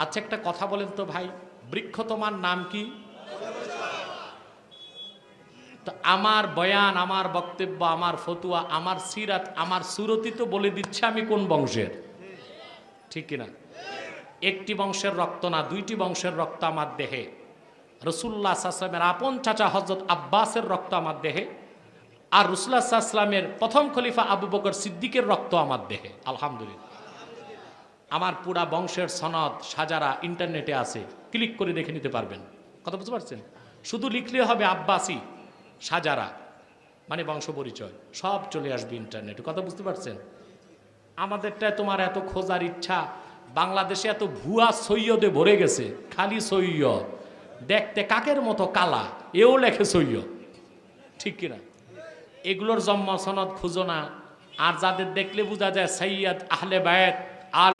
আচ্ছা একটা কথা বলেন তো ভাই, বৃক্ষ তোমার নাম কি? তো আমার বয়ান, আমার বক্তব্য, আমার ফতুয়া, আমার সিরাত, আমার সুরতি তো বলে দিচ্ছে আমি কোন বংশের, ঠিক কিনা? একটি বংশের রক্ত না, দুইটি বংশের রক্ত আমার দেহে। রসুল্লাহ সাল্লামের আপন চাচা হজরত আব্বাসের রক্ত আমার দেহে, আর রসুল্লাহ সাল্লামের প্রথম খলিফা আবু বকর সিদ্দিকের রক্ত আমার দেহে। আলহামদুলিল্লাহ, আমার পুরা বংশের সনদ সাজারা ইন্টারনেটে আছে, ক্লিক করে দেখে নিতে পারবেন। কথা বুঝতে পারছেন? শুধু লিখলে হবে আব্বাসি সাজারা মানে বংশ পরিচয়, সব চলে আসবে ইন্টারনেটে। কথা বুঝতে পারছেন? আমাদেরটা তোমার এত খোঁজার ইচ্ছা, বাংলাদেশে এত ভুয়া সৈয়দে ভরে গেছে, খালি সৈয়দ, দেখতে কাকের মতো কালা, এও লেখে সৈয়দ, ঠিক কিনা? এগুলোর জন্ম সনদ খুঁজো না। আর যাদের দেখলে বোঝা যায় সৈয়দ আহলে বায়েত আর